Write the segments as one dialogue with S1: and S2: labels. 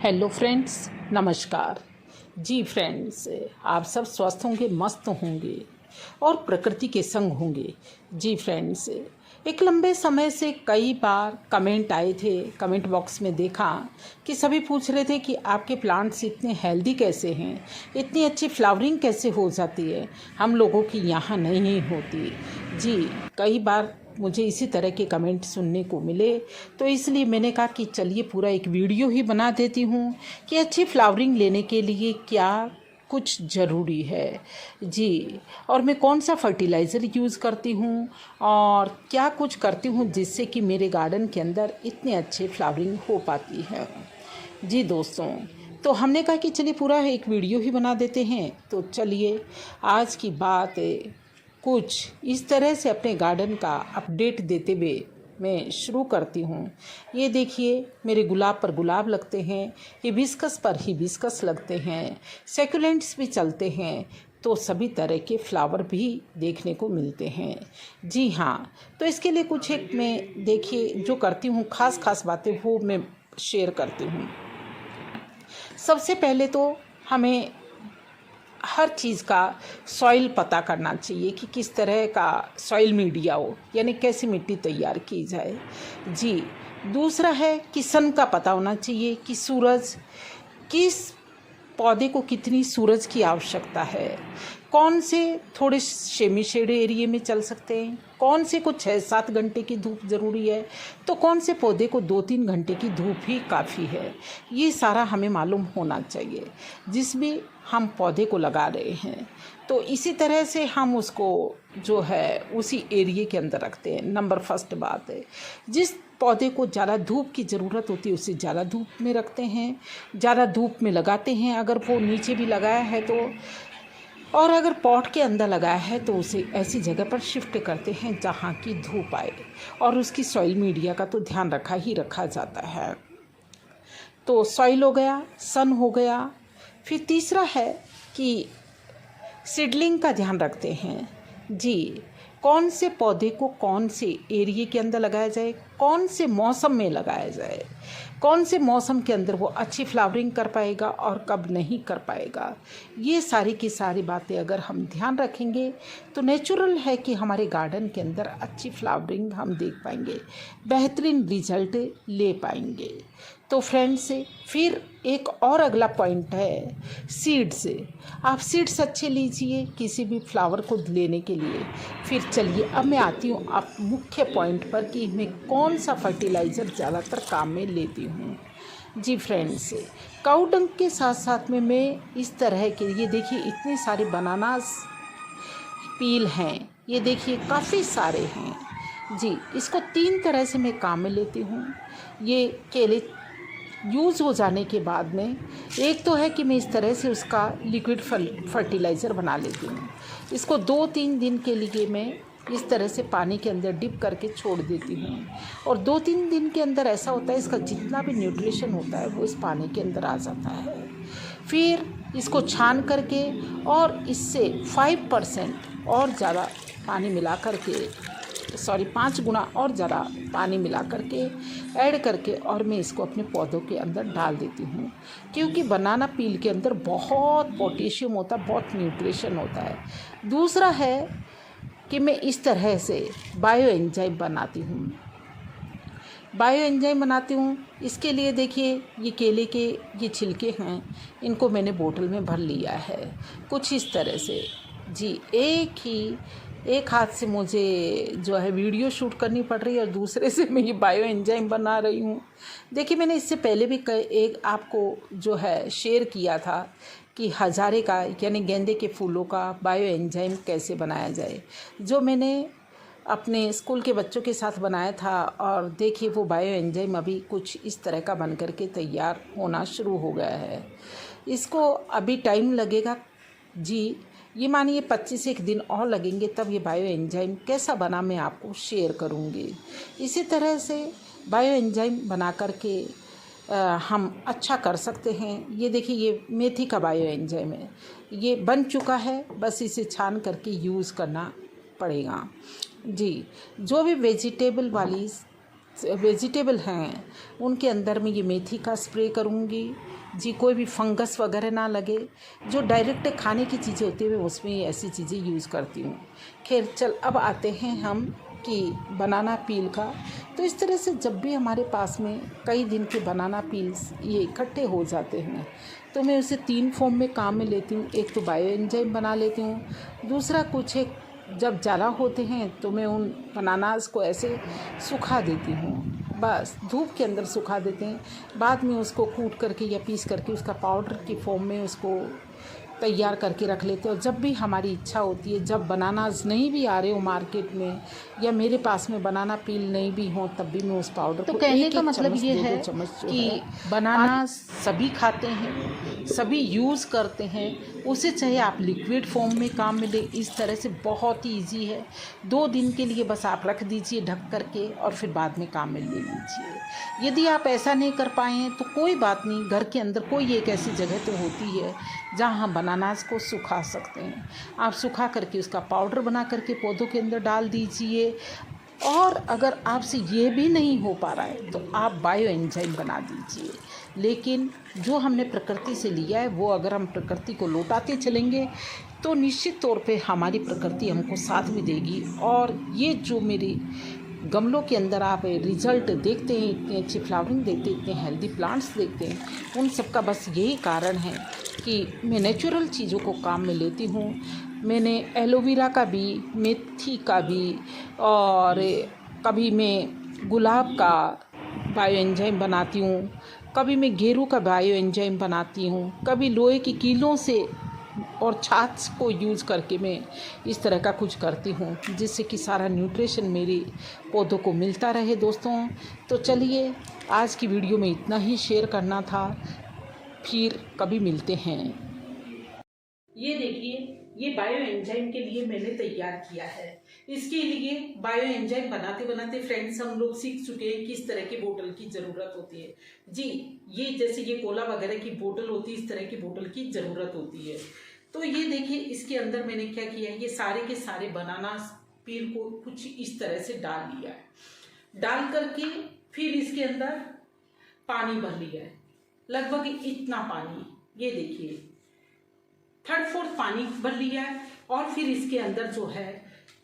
S1: Hello friends, नमस्कार। जी friends, आप सब स्वस्थ होंगे, मस्त होंगे और प्रकृति के संग होंगे। जी फ्रेंड्स, एक लंबे समय से कई बार कमेंट आए थे, कमेंट बॉक्स में देखा कि सभी पूछ रहे थे कि आपके प्लांट्स इतने हेल्दी कैसे हैं, इतनी अच्छी फ्लावरिंग कैसे हो जाती है, हम लोगों की यहाँ नहीं होती। जी, कई बार मुझे इसी तरह के कमेंट सुनने को मिले, तो इसलिए मैंने कहा कि चलिए पूरा एक वीडियो ही बना देती हूँ कि अच्छी फ्लावरिंग लेने के लिए क्या कुछ ज़रूरी है। जी, और मैं कौन सा फर्टिलाइज़र यूज़ करती हूँ और क्या कुछ करती हूँ जिससे कि मेरे गार्डन के अंदर इतने अच्छे फ्लावरिंग हो पाती है। जी दोस्तों, तो हमने कहा कि चलिए पूरा एक वीडियो ही बना देते हैं। तो चलिए आज की बात कुछ इस तरह से अपने गार्डन का अपडेट देते हुए मैं शुरू करती हूँ। ये देखिए, मेरे गुलाब पर गुलाब लगते हैं, हिबिस्कस पर हिबिस्कस लगते हैं, सैकुलेंट्स भी चलते हैं, तो सभी तरह के फ्लावर भी देखने को मिलते हैं। जी हाँ, तो इसके लिए कुछ एक मैं देखिए जो करती हूँ ख़ास बातें वो मैं शेयर करती हूँ। सबसे पहले तो हमें हर चीज़ का सॉइल पता करना चाहिए कि किस तरह का सॉइल मीडिया हो, यानी कैसी मिट्टी तैयार की जाए। जी, दूसरा है कि सन का पता होना चाहिए कि सूरज किस पौधे को कितनी सूरज की आवश्यकता है, कौन से थोड़े सेमी शेड एरिया में चल सकते हैं, कौन से को 6-7 घंटे की धूप ज़रूरी है, तो कौन से पौधे को 2-3 घंटे की धूप ही काफ़ी है। ये सारा हमें मालूम होना चाहिए जिसमें हम पौधे को लगा रहे हैं। तो इसी तरह से हम उसको जो है उसी एरिया के अंदर रखते हैं। नंबर फर्स्ट बात है, जिस पौधे को ज़्यादा धूप की ज़रूरत होती है उसे ज़्यादा धूप में रखते हैं, ज़्यादा धूप में लगाते हैं। अगर वो नीचे भी लगाया है तो, और अगर पॉट के अंदर लगाया है तो उसे ऐसी जगह पर शिफ्ट करते हैं जहाँ की धूप आए, और उसकी सॉइल मीडिया का तो ध्यान रखा जाता है। तो सॉइल हो गया, सन हो गया। फिर तीसरा है कि सीडलिंग का ध्यान रखते हैं। जी, कौन से पौधे को कौन से एरिया के अंदर लगाया जाए, कौन से मौसम में लगाया जाए, कौन से मौसम के अंदर वो अच्छी फ्लावरिंग कर पाएगा और कब नहीं कर पाएगा। ये सारी की सारी बातें अगर हम ध्यान रखेंगे तो नेचुरल है कि हमारे गार्डन के अंदर अच्छी फ्लावरिंग हम देख पाएंगे, बेहतरीन रिजल्ट ले पाएंगे। तो फ्रेंड्स, फिर एक और अगला पॉइंट है सीड्स। आप सीड्स अच्छे लीजिए किसी भी फ्लावर को लेने के लिए। फिर चलिए अब मैं आती हूँ आप मुख्य पॉइंट पर कि मैं कौन सा फर्टिलाइज़र ज़्यादातर काम में लेती हूँ। जी फ्रेंड्स, काऊ डंग के साथ साथ में मैं इस तरह के, ये देखिए इतने सारे बनानास पील हैं, ये देखिए काफ़ी सारे हैं। जी, इसको 3 तरह से मैं काम में लेती हूँ। ये केले यूज़ हो जाने के बाद में, एक तो है कि मैं इस तरह से उसका लिक्विड फर्टिलाइज़र बना लेती हूँ। इसको 2-3 दिन के लिए मैं इस तरह से पानी के अंदर डिप करके छोड़ देती हूँ, और 2-3 दिन के अंदर ऐसा होता है इसका जितना भी न्यूट्रिशन होता है वो इस पानी के अंदर आ जाता है। फिर इसको छान करके और इससे 5% और ज़्यादा पानी मिला करके, 5 गुना और ज़्यादा पानी मिला करके ऐड करके, और मैं इसको अपने पौधों के अंदर डाल देती हूँ। क्योंकि बनाना पील के अंदर बहुत पोटेशियम होता है, बहुत न्यूट्रिशन होता है। दूसरा है कि मैं इस तरह से बायो एंजाइम बनाती हूँ। इसके लिए देखिए, ये केले के ये छिलके हैं, इनको मैंने बोतल में भर लिया है कुछ इस तरह से। जी, एक हाथ से मुझे जो है वीडियो शूट करनी पड़ रही है और दूसरे से मैं ये बायो एंजाइम बना रही हूँ। देखिए, मैंने इससे पहले भी एक आपको जो है शेयर किया था कि हजारे का, यानी गेंदे के फूलों का बायो एंजाइम कैसे बनाया जाए, जो मैंने अपने स्कूल के बच्चों के साथ बनाया था। और देखिए वो बायो एंजाइम अभी कुछ इस तरह का बन करके तैयार होना शुरू हो गया है। इसको अभी टाइम लगेगा। जी, ये मानिए 25 दिन और लगेंगे, तब ये बायो एंजाइम कैसा बना मैं आपको शेयर करूँगी। इसी तरह से बायो एंजाइम बना करके हम अच्छा कर सकते हैं। ये देखिए, ये मेथी का बायो एंजाइम है, ये बन चुका है, बस इसे छान करके यूज़ करना पड़ेगा। जी, जो भी वेजिटेबल वाली वेजिटेबल हैं उनके अंदर में ये मेथी का स्प्रे करूँगी जी। कोई भी फंगस वगैरह ना लगे, जो डायरेक्ट खाने की चीज़ें होती है मैं उसमें ऐसी चीज़ें यूज़ करती हूँ। खैर चल अब आते हैं हम कि बनाना पील का। तो इस तरह से जब भी हमारे पास में कई दिन के बनाना पील्स ये इकट्ठे हो जाते हैं तो मैं उसे 3 फॉर्म में काम में लेती हूँ। एक तो बायो एंजाइम बना लेती हूँ, दूसरा कुछ एक जब ज़्यादा होते हैं तो मैं उन बनानास को ऐसे सुखा देती हूँ, बस धूप के अंदर सुखा देते हैं। बाद में उसको कूट करके या पीस करके उसका पाउडर की फॉर्म में उसको तैयार करके रख लेते हैं। और जब भी हमारी इच्छा होती है, जब बनानास नहीं भी आ रहे हो मार्केट में या मेरे पास में बनाना पील नहीं भी हो, तब भी मैं उस पाउडर
S2: तो
S1: को
S2: कहने
S1: एक
S2: का
S1: एक
S2: मतलब
S1: चम्मच
S2: ये
S1: दो
S2: है
S1: चम्मच जो
S2: कि
S1: है बनाना सभी खाते हैं, सभी यूज़ करते हैं। उसे चाहे आप लिक्विड फॉर्म में काम में ले, इस तरह से बहुत ही ईजी है। 2 दिन के लिए बस आप रख दीजिए ढक करके और फिर बाद में काम में ले लीजिए। यदि आप ऐसा नहीं कर पाएँ तो कोई बात नहीं, घर के अंदर कोई एक ऐसी जगह तो होती है जहाँ हम बनानास को सुखा सकते हैं। आप सुखा करके उसका पाउडर बना करके पौधों के अंदर डाल दीजिए। और अगर आपसे ये भी नहीं हो पा रहा है तो आप बायो एंजाइम बना दीजिए। लेकिन जो हमने प्रकृति से लिया है वो अगर हम प्रकृति को लौटाते चलेंगे तो निश्चित तौर पे हमारी प्रकृति हमको साथ में देगी। और ये जो मेरी गमलों के अंदर आप रिज़ल्ट देखते हैं, इतनी अच्छी फ्लावरिंग देखते हैं, इतने हेल्दी प्लांट्स देखते हैं, उन सब का बस यही कारण है कि मैं नेचुरल चीज़ों को काम में लेती हूँ। मैंने एलोवेरा का भी, मेथी का भी, और कभी मैं गुलाब का बायो एंजाइम बनाती हूँ, कभी मैं गेरू का बायो एंजाइम बनाती हूँ, कभी लोहे की कीलों से और छाछ को यूज़ करके मैं इस तरह का कुछ करती हूँ जिससे कि सारा न्यूट्रिशन मेरे पौधों को मिलता रहे। दोस्तों तो चलिए आज की वीडियो में इतना ही शेयर करना था, फिर कभी मिलते हैं। ये देखिए, ये बायो एंजाइम के लिए मैंने तैयार किया है। इसके लिए बायो एंजाइम बनाते बनाते फ्रेंड्स हम लोग सीख चुके हैं किस तरह की बोतल की ज़रूरत होती है जी। ये जैसे ये कोला वगैरह की बोतल होती है, इस तरह की बोतल की ज़रूरत होती है। तो ये देखिए, इसके अंदर मैंने क्या किया है, ये सारे के सारे बनाना पील को कुछ इस तरह से डाल लिया है। डाल करके फिर इसके अंदर पानी भर लिया है, लगभग इतना पानी, ये देखिए 1/3 पानी भर लिया है। और फिर इसके अंदर जो है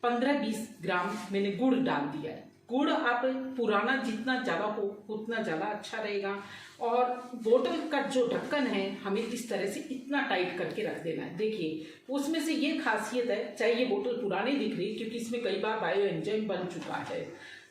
S1: 15-20 ग्राम मैंने गुड़ डाल दिया है। गुड़ आप पुराना जितना ज़्यादा हो उतना ज़्यादा अच्छा रहेगा। और बोतल का जो ढक्कन है हमें इस तरह से इतना टाइट करके रख देना है। देखिए उसमें से ये खासियत है, चाहे ये बोतल पुरानी दिख रही है क्योंकि इसमें कई बार बायो एंजाइम बन चुका है,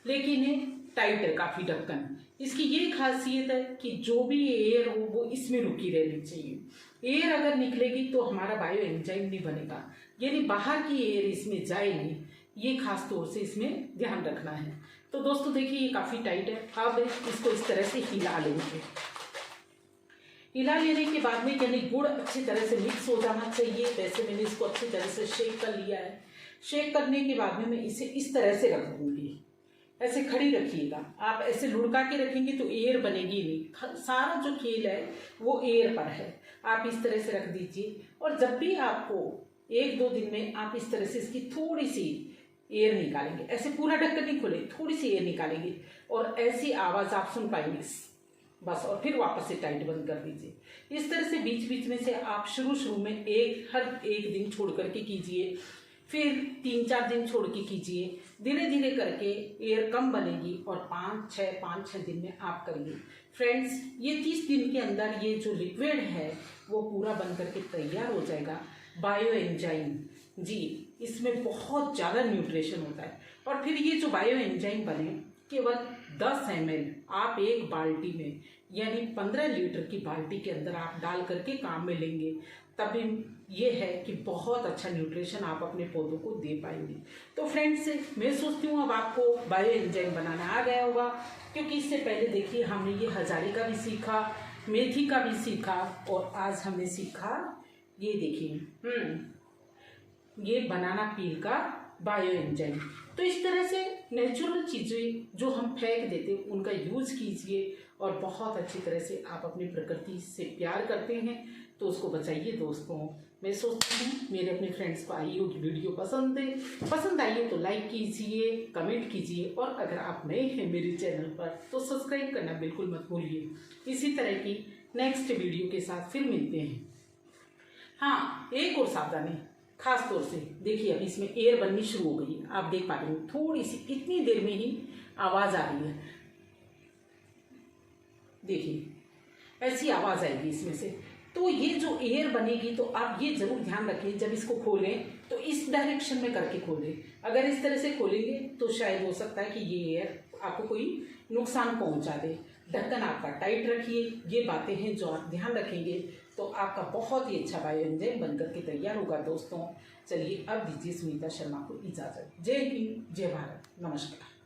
S1: लेकिन ये टाइट है काफ़ी ढक्कन। इसकी ये खासियत है कि जो भी एयर हो वो इसमें रुकी रहनी चाहिए। एयर अगर निकलेगी तो हमारा बायो एंजाइम नहीं बनेगा, यानी बाहर की एयर इसमें जाएगी, ये खास तौर से इसमें ध्यान रखना है। तो दोस्तों देखिए ये काफ़ी टाइट है। अब इसको इस तरह से हिला लेंगे। हिला लेने के बाद में यानी गुड़ अच्छी तरह से मिक्स हो जाना चाहिए। वैसे मैंने इसको अच्छी तरह से शेक कर लिया है। शेक करने के बाद में मैं इसे इस तरह से रख दूँगी। ऐसे खड़ी रखिएगा, आप ऐसे लुढ़का के रखेंगे तो एयर बनेगी नहीं। सारा जो खेल है वो एयर पर है। आप इस तरह से रख दीजिए और जब भी आपको 1-2 दिन में आप इस तरह से इसकी थोड़ी सी एयर निकालेंगे, ऐसे पूरा ढक्कन नहीं खोले, थोड़ी सी एयर निकालेंगे और ऐसी आवाज़ आप सुन पाएंगे बस। और फिर वापस से टाइट बंद कर दीजिए। इस तरह से बीच बीच में से आप शुरू में हर एक दिन छोड़ करके कीजिए, फिर 3-4 दिन छोड़ के कीजिए। धीरे धीरे करके एयर कम बनेगी और 5-6 दिन में आप करिए। फ्रेंड्स ये 30 दिन के अंदर ये जो लिक्विड है वो पूरा बन करके तैयार हो जाएगा। बायो एंजाइम जी, इसमें बहुत ज़्यादा न्यूट्रिशन होता है। और फिर ये जो बायो एंजाइम बने केवल 10 ml आप एक बाल्टी में यानी 15 लीटर की बाल्टी के अंदर आप डाल करके काम में लेंगे, तभी ये है कि बहुत अच्छा न्यूट्रिशन आप अपने पौधों को दे पाएंगे। तो फ्रेंड्स मैं सोचती हूँ अब आपको बायो एंजाइम बनाना आ गया होगा, क्योंकि इससे पहले देखिए हमने ये हजारे का भी सीखा, मेथी का भी सीखा और आज हमने सीखा ये देखिए ये बनाना पील का बायो एंजाइम। तो इस तरह से नेचुरल चीज़ें जो हम फेंक देते हैं उनका यूज़ कीजिए और बहुत अच्छी तरह से आप अपनी प्रकृति से प्यार करते हैं तो उसको बचाइए दोस्तों। मैं सोचती हूँ मेरे अपने फ्रेंड्स को आई होगी वीडियो पसंद आई हो तो लाइक कीजिए, कमेंट कीजिए, और अगर आप नए हैं मेरे चैनल पर तो सब्सक्राइब करना बिल्कुल मत भूलिए। इसी तरह की नेक्स्ट वीडियो के साथ फिर मिलते हैं। हाँ, एक और सावधानी खास तौर से देखिए, अभी इसमें एयर बननी शुरू हो गई है, आप देख पा रहे हो थोड़ी सी, इतनी देर में ही आवाज़ आ रही है। देखिए ऐसी आवाज़ आएगी इसमें से। तो ये जो एयर बनेगी तो आप ये जरूर ध्यान रखिए, जब इसको खोलें तो इस डायरेक्शन में करके खोलें। अगर इस तरह से खोलेंगे तो शायद हो सकता है कि ये एयर आपको कोई नुकसान पहुंचा दे। ढक्कन आपका टाइट रखिए। ये बातें हैं जो आप ध्यान रखेंगे तो आपका बहुत ही अच्छा बायोएंजाइम बनकर के तैयार होगा दोस्तों। चलिए अब दीजिए सुनीता शर्मा को इजाज़त। जय हिंद, जय भारत, नमस्कार।